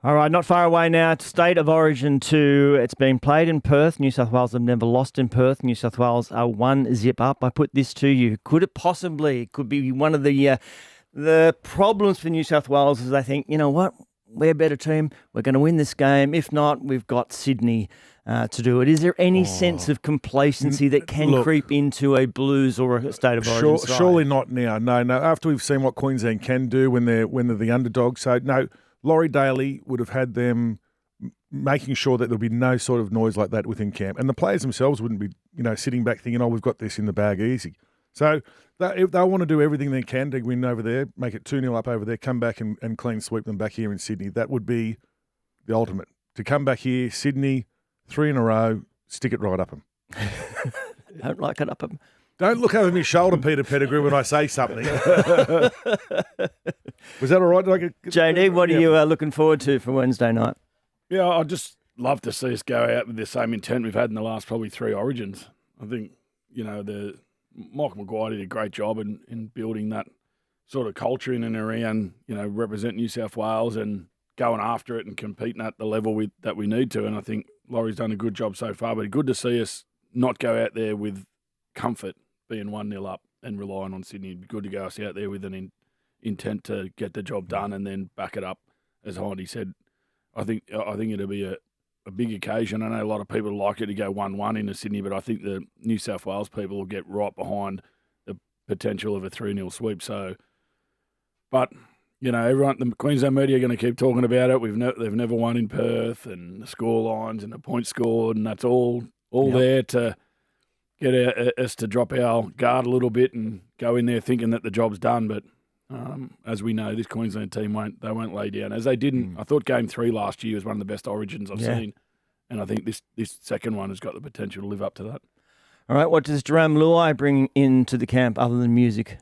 All right, not far away now. State of Origin 2. It's been played in Perth. New South Wales have never lost in Perth. New South Wales are 1-0 up. I put this to you. Could be one of the problems for New South Wales is they think, you know what, we're a better team. We're going to win this game. If not, we've got Sydney to do it. Is there any sense of complacency that can creep into a Blues or a State of Origin side? Surely not now. No. After we've seen what Queensland can do when they're the underdog. So no. Laurie Daly would have had them making sure that there'll be no sort of noise like that within camp. And the players themselves wouldn't be, sitting back thinking, we've got this in the bag easy. So if they want to do everything they can to win over there, make it 2-0 up over there, come back and clean sweep them back here in Sydney. That would be the ultimate. To come back here, Sydney, 3 in a row, stick it right up them. Don't like it up them. Don't look over my shoulder, Peter Pettigrew, when I say something. Was that all right? JD, what are you looking forward to for Wednesday night? Yeah, I'd just love to see us go out with the same intent we've had in the last probably 3 Origins. I think, Michael Maguire did a great job in building that sort of culture in and around, represent New South Wales and going after it and competing at the level that we need to. And I think Laurie's done a good job so far, but good to see us not go out there with comfort, being 1-0 up and relying on Sydney. It'd be good to go us out there with an intent to get the job done and then back it up. As Hindy said, I think it'll be a big occasion. I know a lot of people like it to go 1-1 into Sydney, but I think the New South Wales people will get right behind the potential of a 3-0 sweep. So, but everyone, the Queensland media are going to keep talking about it. They've never won in Perth, and the score lines and the points scored, and that's all there to get us to drop our guard a little bit and go in there thinking that the job's done. But as we know, this Queensland team won't lay down, as they didn't. I thought Game 3 last year was one of the best Origins I've seen, and I think this second one has got the potential to live up to that. All right, what does Jerome Luai bring into the camp other than music?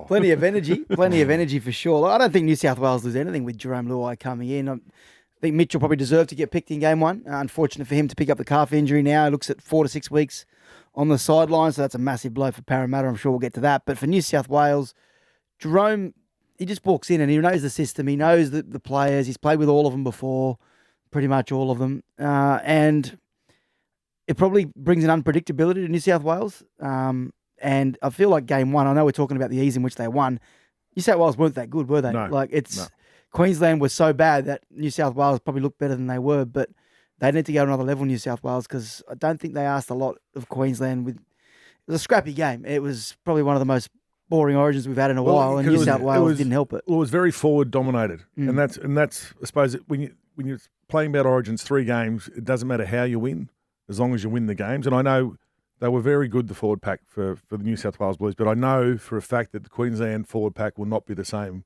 Plenty of energy for sure. I don't think New South Wales lose anything with Jerome Luai coming in. I think Mitchell probably deserved to get picked in Game 1. Unfortunate for him to pick up the calf injury now. He looks at 4 to 6 weeks on the sideline, so that's a massive blow for Parramatta. I'm sure we'll get to that. But for New South Wales, Jerome, he just walks in and he knows the system. He knows the players. He's played with all of them before, pretty much all of them. And it probably brings an unpredictability to New South Wales. And I feel like Game 1, I know we're talking about the ease in which they won. New South Wales weren't that good, were they? No. Queensland was so bad that New South Wales probably looked better than they were, but they need to go to another level, New South Wales, because I don't think they asked a lot of Queensland. It was a scrappy game. It was probably one of the most boring Origins we've had in a while, and New South Wales didn't help it. Well, it was very forward dominated, and that's I suppose when you're playing about Origins 3 games, it doesn't matter how you win, as long as you win the games. And I know they were very good, the forward pack for the New South Wales Blues, but I know for a fact that the Queensland forward pack will not be the same,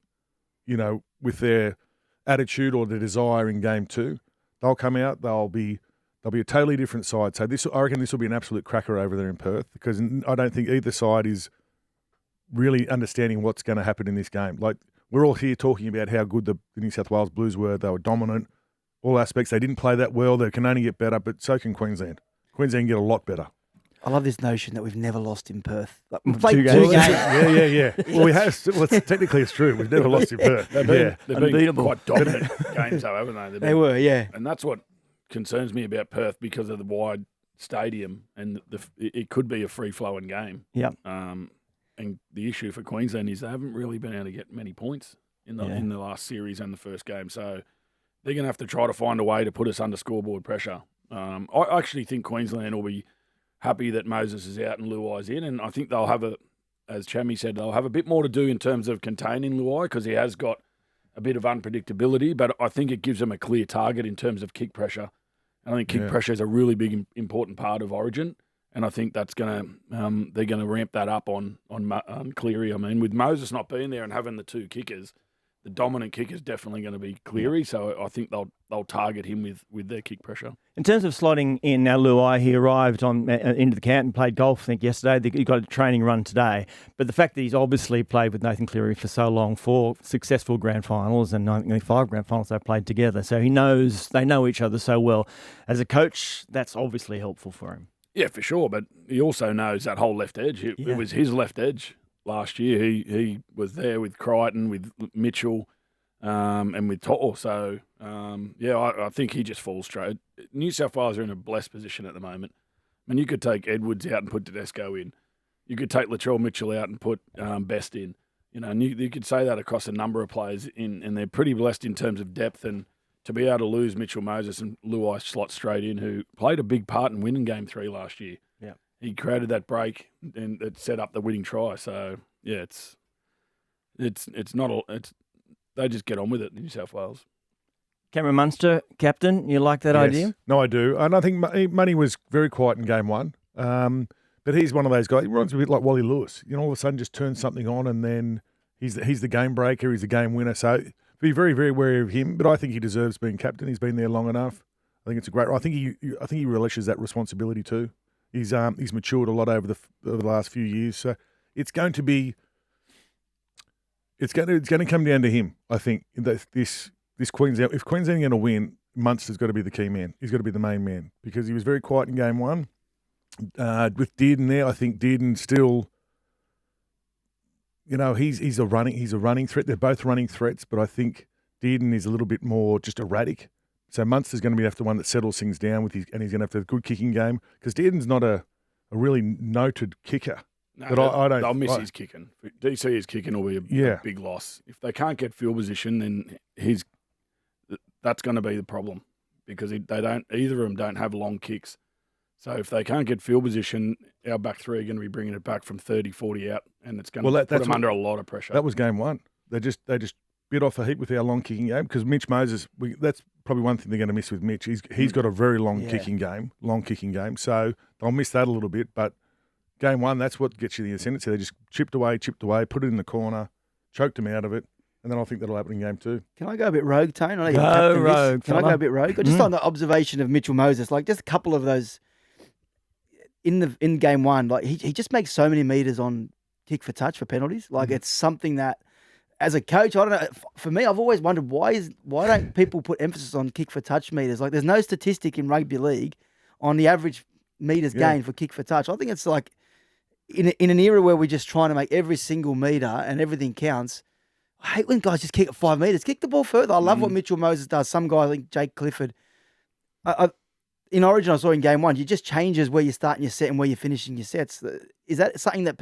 with their attitude or their desire in Game 2. They'll come out, they'll be a totally different side. So I reckon this will be an absolute cracker over there in Perth, because I don't think either side is really understanding what's going to happen in this game. Like, we're all here talking about how good the New South Wales Blues were. They were dominant, all aspects. They didn't play that well. They can only get better, but so can Queensland. Queensland can get a lot better. I love this notion that we've never lost in Perth. We've played 2 games. Yeah. Well, we have. Well, technically, it's true. We've never lost in Perth. They've been quite dominant games, though, haven't they? They were, yeah. And that's what concerns me about Perth, because of the wide stadium, and it could be a free-flowing game. Yeah. And the issue for Queensland is they haven't really been able to get many points in the last series and the first game. So they're going to have to try to find a way to put us under scoreboard pressure. I actually think Queensland will be happy that Moses is out and Luai's in, and I think they'll have as Chammy said, they'll have a bit more to do in terms of containing Luai, because he has got a bit of unpredictability, but I think it gives them a clear target in terms of kick pressure. And I think kick pressure is a really big, important part of Origin, and I think that's they're going to ramp that up on Cleary. I mean, with Moses not being there and having the 2 kickers, the dominant kick is definitely going to be Cleary, so I think they'll target him with their kick pressure. In terms of slotting in now, Luai, he arrived into the camp and played golf, I think, yesterday. He got a training run today. But the fact that he's obviously played with Nathan Cleary for so long, 4 successful grand finals, and I think 5 grand finals they've played together. So they know each other so well. As a coach, that's obviously helpful for him. Yeah, for sure. But he also knows that whole left edge. It was his left edge last year. He was there with Crichton, with Mitchell, and with Tor. So, I think he just falls straight. New South Wales are in a blessed position at the moment. I mean, you could take Edwards out and put Tedesco in. You could take Latrell Mitchell out and put Best in. And you could say that across a number of players, and they're pretty blessed in terms of depth. And to be able to lose Mitchell Moses and Luai slot straight in, who played a big part in winning Game 3 last year. Yeah, he created that break and it set up the winning try. So yeah, they just get on with it in New South Wales. Cameron Munster, captain, you like that idea? No, I do. And I think Money was very quiet in Game 1. But he's one of those guys. He runs a bit like Wally Lewis. All of a sudden just turns something on, and then he's the game breaker. He's the game winner. So be very, very wary of him. But I think he deserves being captain. He's been there long enough. I think it's a great. I think he relishes that responsibility too. He's matured a lot over the last few years. So it's going to be. It's going to come down to him. I think this Queensland. If Queensland are going to win, Munster's got to be the key man. He's got to be the main man because he was very quiet in Game 1. With Dearden there, I think Dearden still, he's a running threat. They're both running threats, but I think Dearden is a little bit more just erratic. So Munster's going to be the one that settles things down and he's going to have to have a good kicking game because Dearden's not a really noted kicker. No, but I don't. They'll miss his kicking. DC is kicking will be a big loss. If they can't get field position, then that's going to be the problem because either of them don't have long kicks. So if they can't get field position, our back three are going to be bringing it back from 30, 40 out, and it's going to put them under a lot of pressure. That was Game 1. They just bit off a heap with our long kicking game because Mitch Moses. That's probably one thing they're going to miss with Mitch. He's got a very long kicking game. So they'll miss that a little bit. But Game 1, that's what gets you the ascendancy. They just chipped away, put it in the corner, choked him out of it. And then I think that'll happen in Game 2. Can I go a bit rogue, Tone? I know Go rogue. Can I go a bit rogue? Just on the observation of Mitchell Moses, like just a couple of those in Game 1, like he just makes so many meters on kick for touch for penalties. Like it's something that, as a coach, I don't know. For me, I've always wondered why don't people put emphasis on kick for touch meters? Like there's no statistic in rugby league on the average meters gained for kick for touch. I think it's like in an era where we're just trying to make every single meter and everything counts. I hate when guys just kick at 5 meters. Kick the ball further. I love what Mitchell Moses does. Some guy, I think Jake Clifford. In Origin, I saw in Game 1, you just changes where you're starting your set and where you're finishing your sets. Is that something that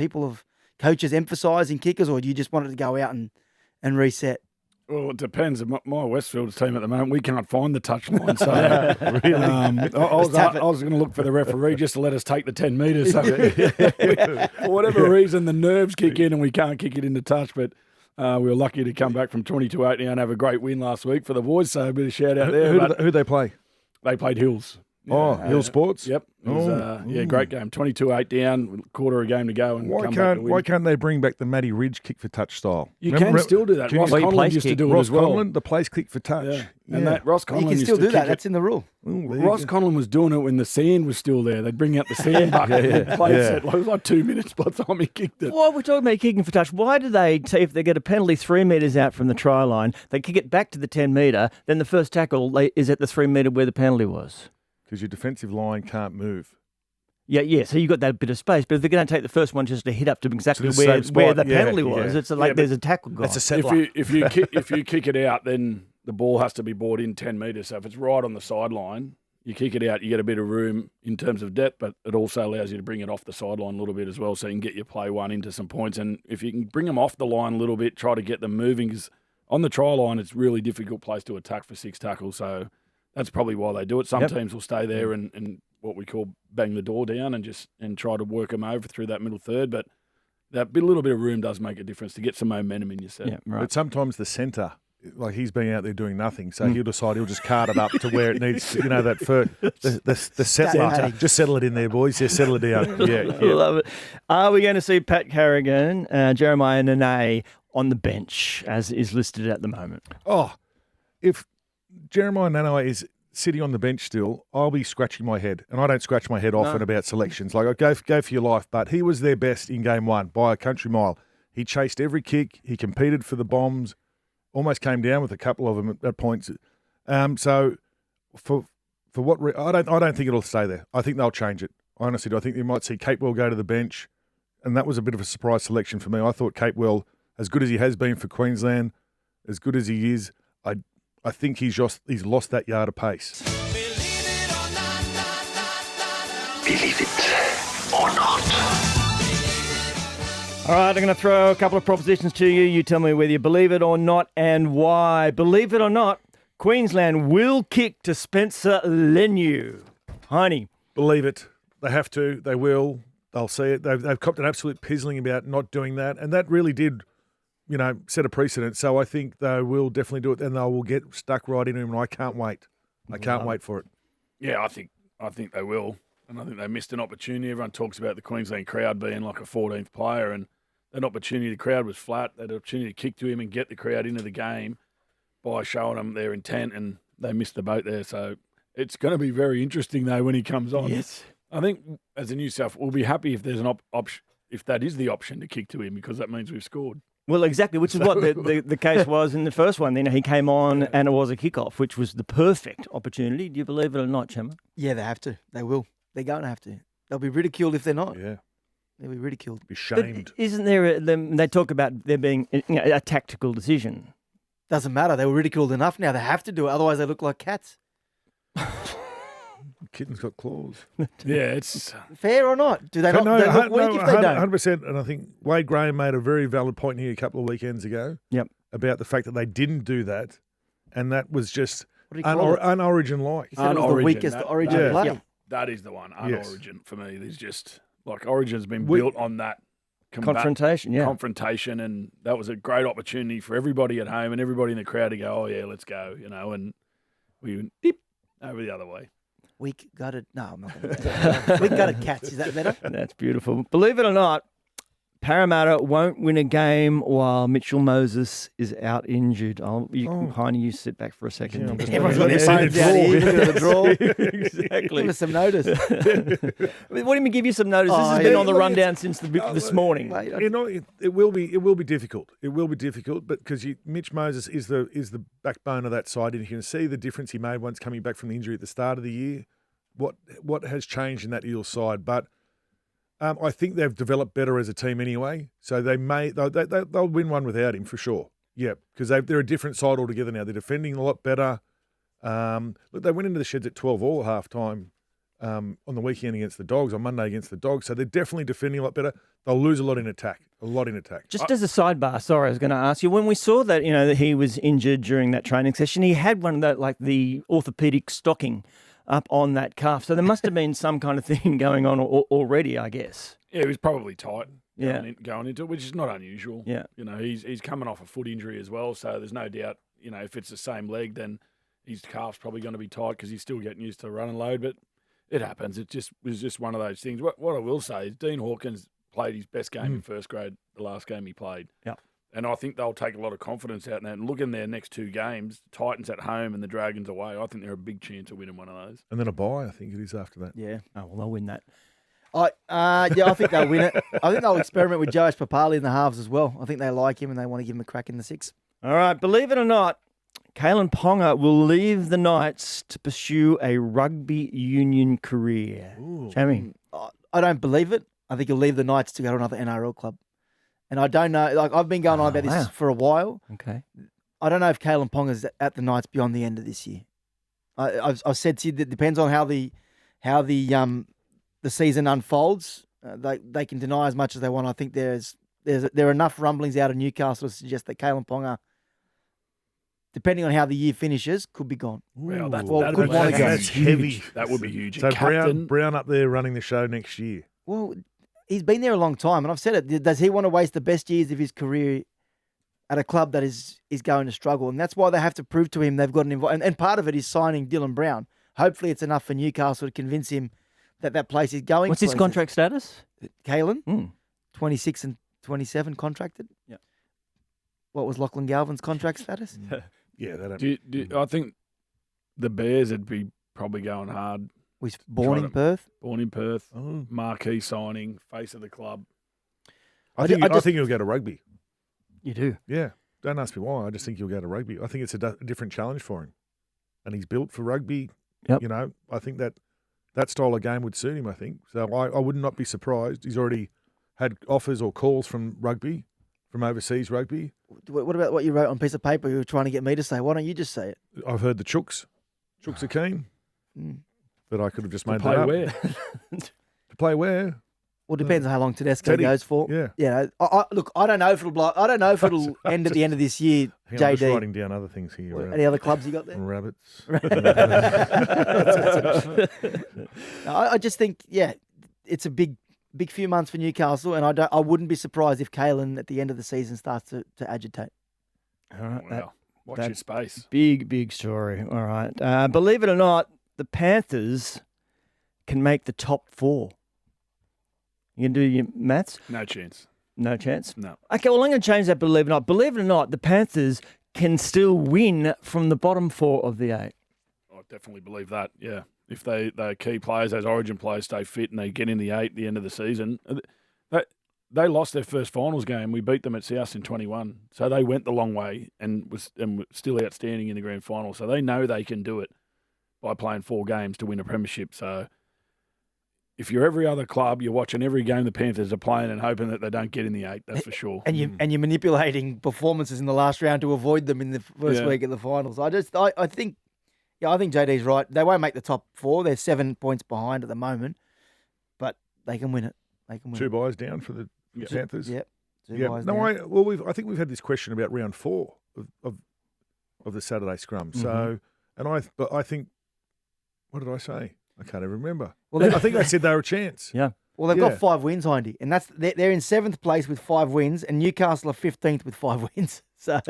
coaches emphasise in kickers, or do you just want it to go out and reset? Well, it depends. My Westfields team at the moment, we can't find the touchline. So really, I was going to look for the referee just to let us take the 10 metres. So for whatever reason, the nerves kick in and we can't kick it into touch. But we were lucky to come back from 22-8 now and have a great win last week for the boys. So a bit of shout out there. Who'd they play? They played Hills. Hill Sports? Yep. It was, great game. 22-8 down, quarter of a game to go. And why can't they bring back the Matty Ridge kick for touch style? You can still do that. Ross Conlon used to do it as well. Conlon, the place kick for touch. Yeah. And that Ross Conlon you can still do that. That's in the rule. Ross Conlon was doing it when the sand was still there. They'd bring out the sand bucket and play it. It was like 2 minutes by the time he kicked it. Why we're talking about kicking for touch? Why do they, if they get a penalty 3 metres out from the try line, they kick it back to the 10 metre, then the first tackle is at the 3 metre where the penalty was? Because your defensive line can't move. Yeah. So you've got that bit of space. But if they're going to take the first one just to hit up to exactly where the penalty was, it's like there's a tackle gone. That's a settler. If you kick it out, then the ball has to be brought in 10 metres. So if it's right on the sideline, you kick it out, you get a bit of room in terms of depth, but it also allows you to bring it off the sideline a little bit as well, so you can get your play one into some points. And if you can bring them off the line a little bit, try to get them moving, because on the try line, it's a really difficult place to attack for 6 tackles. So that's probably why they do it. Some teams will stay there and what we call bang the door down and try to work them over through that middle third. But that little bit of room does make a difference to get some momentum in your set. Yeah, right. But sometimes the centre, like he's been out there doing nothing, so he'll decide he'll just cart it up to where it needs. That first the settler. Just settle it in there, boys. Yeah, settle it down. Yeah. Love it. Are we going to see Pat Carrigan, Jeremiah Nene on the bench as is listed at the moment? Oh, if Jeremiah Nene is sitting on the bench still, I'll be scratching my head. And I don't scratch my head often about selections. Like, go for your life. But he was their best in game 1 by a country mile. He chased every kick. He competed for the bombs. Almost came down with a couple of them at points. So for what I don't think it'll stay there. I think they'll change it. Honestly, I think you might see Capewell go to the bench. And that was a bit of a surprise selection for me. I thought Capewell, as good as he has been for Queensland, as good as he is, I think he's lost that yard of pace. Believe it or not. All right, I'm going to throw a couple of propositions to you. You tell me whether you believe it or not and why. Believe it or not, Queensland will kick to Spencer Leniu. Heine. Believe it. They have to. They will. They'll see it. They've copped an absolute pizzling about not doing that, and that really did, set a precedent. So I think they will definitely do it, and they will get stuck right into him, and I can't wait. I can't wait for it. Yeah, I think they will, and I think they missed an opportunity. Everyone talks about the Queensland crowd being like a 14th player, and that opportunity, the crowd was flat. That opportunity to kick to him and get the crowd into the game by showing them their intent, and they missed the boat there. So it's going to be very interesting, though, when he comes on. Yes. I think as a New South, we'll be happy if there's an option, if that is the option to kick to him, because that means we've scored. Well, exactly, which is what the case was in the first one. Then he came on and it was a kickoff, which was the perfect opportunity. Do you believe it or not, Chammas? Yeah, they have to. They will. They're going to have to. They'll be ridiculed if they're not. Yeah. They'll be ridiculed. Be shamed. But isn't there they talk about there being a tactical decision? Doesn't matter. They were ridiculed enough now. They have to do it. Otherwise, they look like cats. Kitten's got claws. Yeah, it's Fair or not? Do they not? They look weak if they don't. 100%. And I think Wade Graham made a very valid point here a couple of weekends ago. Yep. About the fact that they didn't do that, and that was just What do you call it? un-Origin-like. He said it was the Un-Origin, weakest that- origin yeah. play. Yeah. that is the one. Yes. Un-Origin for me. There's just like Origin's been We- built on that Confrontation, yeah. confrontation, and that was a great opportunity for everybody at home and everybody in the crowd to go, oh yeah, let's go, and we went dip over the other way. Weak gutted. No, I'm not going to do that. Weak gutted cats. Is that better? That's beautiful. Believe it or not, Parramatta won't win a game while Mitchell Moses is out injured. Heine, you sit back for a second. Yeah, I'm just Everyone's got wondering- their phones out here. Look at the draw. Exactly. Give us some notice. What do you mean give you some notice? This Oh, has been yeah. on the rundown since this morning. Mate, It will be difficult. It will be difficult, but because Mitch Moses is the backbone of that side, and you can see the difference he made once coming back from the injury at the start of the year. What has changed in that Eels side, but I think they've developed better as a team anyway. So they'll win one without him for sure. Yeah, because they're a different side altogether now. They're defending a lot better. Look, they went into the Sheds at 12-all at halftime on the weekend against the Dogs, on Monday against the Dogs. So they're definitely defending a lot better. They'll lose a lot in attack. Just as a sidebar, sorry, I was going to ask you, when we saw that, that he was injured during that training session, he had one of that, like the orthopedic stocking up on that calf. So there must have been some kind of thing going on already, I guess. Yeah, he was probably tight Yeah. going into it, which is not unusual. Yeah. He's coming off a foot injury as well, so there's no doubt, if it's the same leg, then his calf's probably going to be tight because he's still getting used to run and load, but it happens. It was just one of those things. What I will say is Dean Hawkins played his best game in first grade, the last game he played. Yeah. And I think they'll take a lot of confidence out in that. And look in their next two games, Titans at home and the Dragons away, I think they're a big chance of winning one of those. And then a bye, I think it is after that. Yeah. Oh, well, they'll win that. I think they'll win it. I think they'll experiment with Josh Papali in the halves as well. I think they like him and they want to give him a crack in the six. All right, believe it or not, Kalen Ponga will leave the Knights to pursue a rugby union career. Jamie? I don't believe it. I think he'll leave the Knights to go to another NRL club. And I don't know, I've been going on about this for a while. Okay. I don't know if Kalen Ponga's at the Knights beyond the end of this year. I've said to you that it depends on how the season unfolds. They can deny as much as they want. I think there are enough rumblings out of Newcastle to suggest that Kalen Ponga, depending on how the year finishes, could be gone. Well, Well, that'd good be morning, huge. guys. That's heavy. That would be huge. So Captain, Brown up there running the show next year. Well, he's been there a long time, and I've said it. Does he want to waste the best years of his career at a club that is going to struggle? And that's why they have to prove to him they've got an involvement. And part of it is signing Dylan Brown. Hopefully it's enough for Newcastle to convince him that place is going. What's his places. contract status? Kalen, 26 and 27 contracted. Yeah. What was Lachlan Galvin's contract status? Yeah, they don't. I think the Bears would be probably going hard. Was born in Perth. Born in Perth, Oh. marquee signing, face of the club. I I think he'll go to rugby. You do. Yeah. Don't ask me why. I just think he'll go to rugby. I think it's a different challenge for him. And he's built for rugby. Yep. I think that style of game would suit him, I think. So I would not be surprised. He's already had offers or calls from rugby from overseas rugby. What about what you wrote on a piece of paper you were trying to get me to say? Why don't you just say it? I've heard the Chooks. Chooks are keen. But I could have just made Play that up. where? To play where? Well, it depends on how long Tedesco Teddy. goes for. Yeah. Yeah. Look, I don't know if it'll end at the end of this year. Hang on, I'm just JD. writing down other things here. Any other clubs you got there? Rabbits. No, I just think, it's a big few months for Newcastle, and I wouldn't be surprised if Kalen at the end of the season starts to agitate. All right. Wow. Watch your space. Big story. All right. Believe it or not, the Panthers can make the top 4. You can do your maths? No chance. No chance? No. Okay, well, I'm going to change that, believe it or not. Believe it or not, the Panthers can still win from the bottom 4 of the 8. I definitely believe that, yeah. If they're key players, those origin players stay fit and they get in the 8 at the end of the season. They lost their first finals game. We beat them at South in 21. So they went the long way and were still outstanding in the grand final. So they know they can do it by playing 4 games to win a premiership. So if you're every other club, you're watching every game the Panthers are playing and hoping that they don't get in the 8, that's for sure. And you're manipulating performances in the last round to avoid them in the first week of the finals. I think JD's right. They won't make the top 4. They're 7 points behind at the moment, but they can win it. They can win 2 it. buys down for the Panthers. Yep. I think we've had this question about round 4 of the Saturday scrum. So, but I think, what did I say? I can't even remember. Well, I think they said they were a chance. Yeah. Well, they've got 5 wins, Hindy, and they're in 7th place with 5 wins, and Newcastle are 15th with 5 wins. So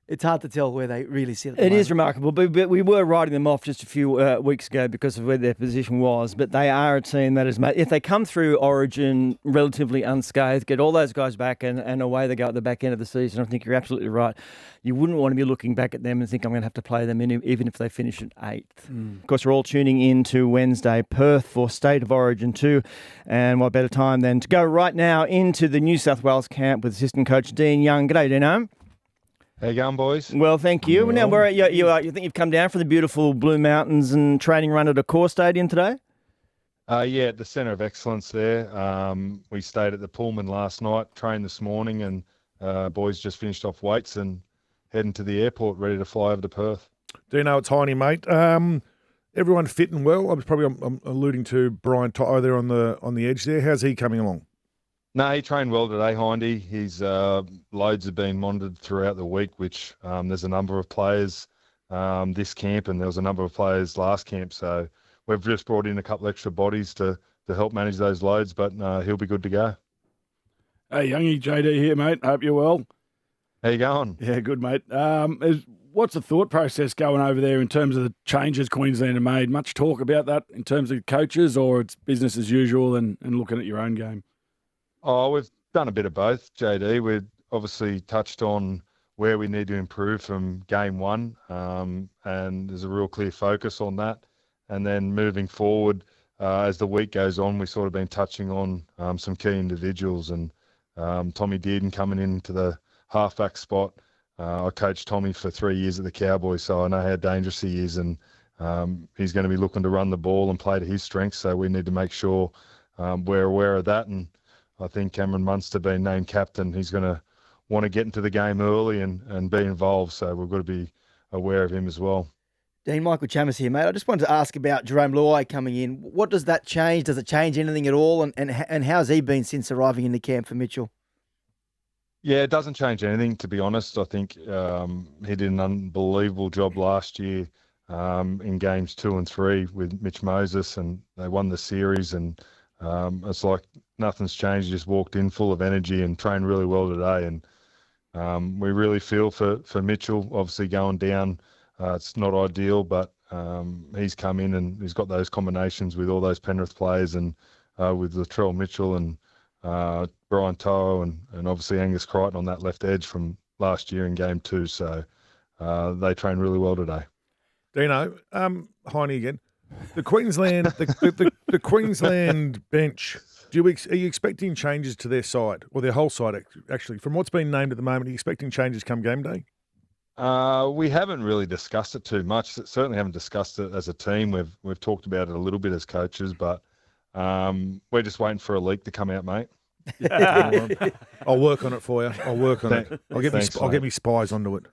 it's hard to tell where they really sit at the moment. It is remarkable, but we were writing them off just a few weeks ago because of where their position was. But they are a team that is, if they come through Origin relatively unscathed, get all those guys back and away they go at the back end of the season, I think you're absolutely right. You wouldn't want to be looking back at them and think I'm going to have to play them even if they finish at 8th. Of course, we're all tuning in to Wednesday, Perth for State of Origin 2. And what better time than to go right now into the New South Wales camp with assistant coach Dean Young. G'day, Dino. How you going, boys? Well, thank you. Now, where you think you've come down from the beautiful Blue Mountains and training run at a core stadium today? Yeah, at the Centre of Excellence there. We stayed at the Pullman last night, trained this morning, and boys just finished off weights and heading to the airport, ready to fly over to Perth. Do you know it's Heine, mate? Everyone fit and well. I'm alluding to Brian Toto there on the edge there. How's he coming along? No, he trained well today, Hindy. His loads have been monitored throughout the week, which there's a number of players this camp, and there was a number of players last camp. So we've just brought in a couple extra bodies to help manage those loads, but he'll be good to go. Hey, Youngie, JD here, mate. Hope you're well. How you going? Yeah, good, mate. What's the thought process going over there in terms of the changes Queensland have made? Much talk about that in terms of coaches, or it's business as usual and looking at your own game? Oh, we've done a bit of both, JD. We've obviously touched on where we need to improve from game 1, and there's a real clear focus on that. And then moving forward, as the week goes on, we've sort of been touching on some key individuals, and Tommy Dearden coming into the halfback spot. I coached Tommy for 3 years at the Cowboys, so I know how dangerous he is, and he's going to be looking to run the ball and play to his strengths, so we need to make sure we're aware of that. And I think Cameron Munster being named captain, he's going to want to get into the game early and be involved. So we've got to be aware of him as well. Dean, Michael Chammas here, mate. I just wanted to ask about Jerome Luai coming in. What does that change? Does it change anything at all? And how's he been since arriving in the camp for Mitchell? Yeah, it doesn't change anything, to be honest. I think he did an unbelievable job last year in games 2 and 3 with Mitch Moses, and they won the series, and it's like nothing's changed. He just walked in full of energy and trained really well today. And we really feel for Mitchell, obviously going down. It's not ideal, but he's come in and he's got those combinations with all those Penrith players, and with Latrell Mitchell and Brian To'o and obviously Angus Crichton on that left edge from last year in game 2. So they trained really well today. Dino, Heine again. The Queensland, the Queensland bench. Are you expecting changes to their side or their whole side? Actually, from what's been named at the moment, are you expecting changes come game day? We haven't really discussed it too much. Certainly haven't discussed it as a team. We've talked about it a little bit as coaches, but we're just waiting for a leak to come out, mate. I'll work on it for you. I'll work on it. I'll get me spies onto it.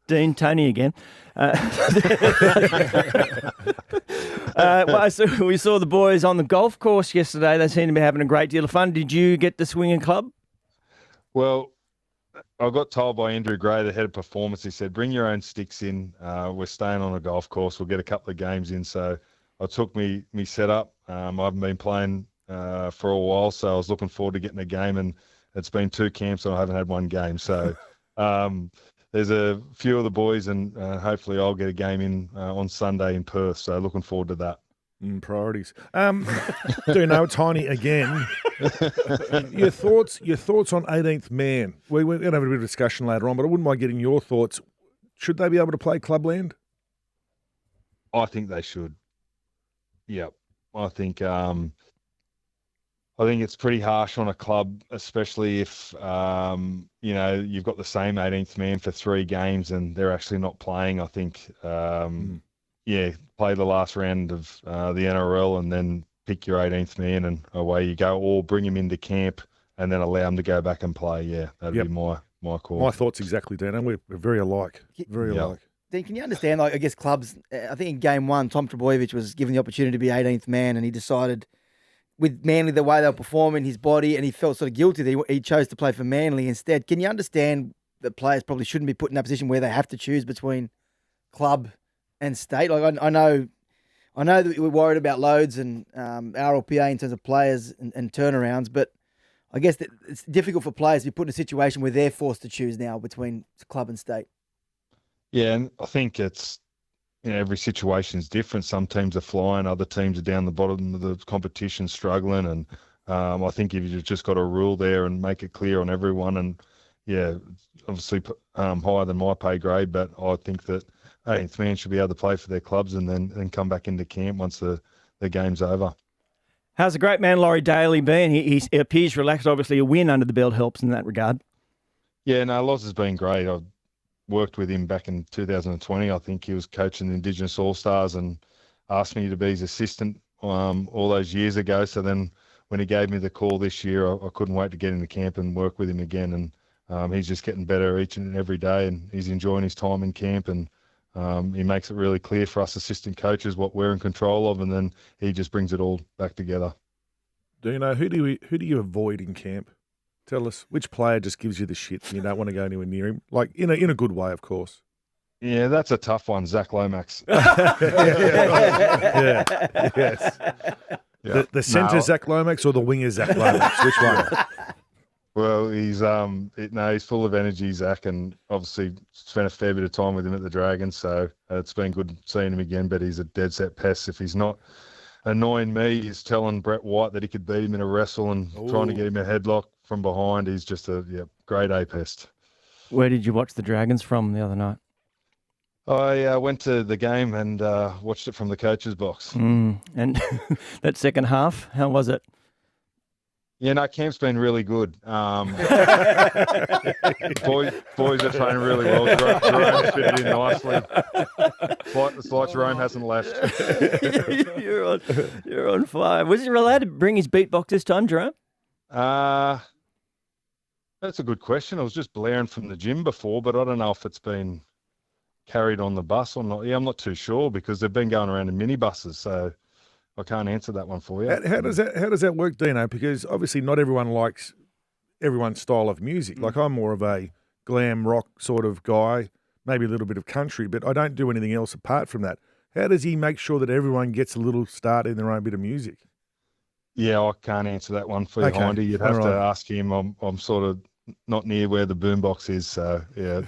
Dean, Tony again. So we saw the boys on the golf course yesterday. They seem to be having a great deal of fun. Did you get to swing a club? Well, I got told by Andrew Gray, the head of performance, he said, bring your own sticks in. We're staying on a golf course. We'll get a couple of games in. So I took me setup. I haven't been playing for a while, so I was looking forward to getting a game. And it's been 2 camps and I haven't had one game. So there's a few of the boys, and hopefully I'll get a game in on Sunday in Perth. So looking forward to that. Priorities. Do you know, Tiny, again, your thoughts on 18th man? We're going to have a bit of discussion later on, but I wouldn't mind getting your thoughts. Should they be able to play Clubland? I think they should. Yep. I think it's pretty harsh on a club, especially if, you've got the same 18th man for 3 games and they're actually not playing. I think, play the last round of the NRL and then pick your 18th man and away you go, or bring him into camp and then allow him to go back and play. Yeah, that'd be my call. My thoughts exactly, Dan. And we're very alike. Very alike. Dean, can you understand, I guess clubs, I think in game 1, Tom Trebojevic was given the opportunity to be 18th man and he decided with Manly, the way they were performing, his body, and he felt sort of guilty that he chose to play for Manly instead. Can you understand that players probably shouldn't be put in that position where they have to choose between club and state? Like I know that we're worried about loads and RLPA in terms of players and turnarounds, but I guess that it's difficult for players to be put in a situation where they're forced to choose now between club and state. Yeah, and I think it's, every situation is different. Some teams are flying, other teams are down the bottom of the competition struggling. And I think if you've just got a rule there and make it clear on everyone, and obviously higher than my pay grade, but I think that 18th man should be able to play for their clubs and then come back into camp once the game's over. How's the great man Laurie Daly been? He appears relaxed. Obviously, a win under the belt helps in that regard. Yeah, no, Loz has been great. I've worked with him back in 2020. I think he was coaching the Indigenous All-Stars and asked me to be his assistant all those years ago. So then when he gave me the call this year, I couldn't wait to get into camp and work with him again. And he's just getting better each and every day, and he's enjoying his time in camp. And he makes it really clear for us assistant coaches what we're in control of, and then he just brings it all back together. Do you know, who do you avoid in camp? Tell us, which player just gives you the shit and you don't want to go anywhere near him? Like, in a good way, of course. Yeah, that's a tough one, Zach Lomax. Yes. Yeah. The centre Zach Lomax or the winger Zach Lomax? Which one? Well, he's full of energy, Zach, and obviously spent a fair bit of time with him at the Dragons, so it's been good seeing him again, but he's a dead set pest. If he's not annoying me, he's telling Brett White that he could beat him in a wrestle and trying to get him a headlock from behind. He's just a grade A pest. Where did you watch the Dragons from the other night? I went to the game and watched it from the coach's box. And that second half, how was it? Yeah, no, camp's been really good. Boys are training really well. Jerome fitted in nicely. It's like Jerome hasn't left. You're on fire. Was he allowed to bring his beatbox this time, Jerome? That's a good question. I was just blaring from the gym before, but I don't know if it's been carried on the bus or not. Yeah, I'm not too sure because they've been going around in minibuses, so I can't answer that one for you. How does that work, Dino? Because obviously not everyone likes everyone's style of music. Like, I'm more of a glam rock sort of guy, maybe a little bit of country, but I don't do anything else apart from that. How does he make sure that everyone gets a little start in their own bit of music? Yeah, I can't answer that one for you, Hindy. You'd have to ask him. I'm sort of not near where the boombox is, so yeah,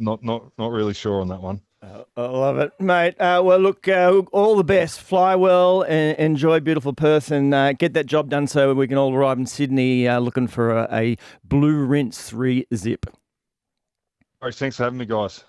not really sure on that one. I love it, mate. Well, look, all the best. Fly well, and enjoy beautiful Perth, and get that job done so we can all arrive in Sydney looking for a blue rinse 3-zip. All right, thanks for having me, guys.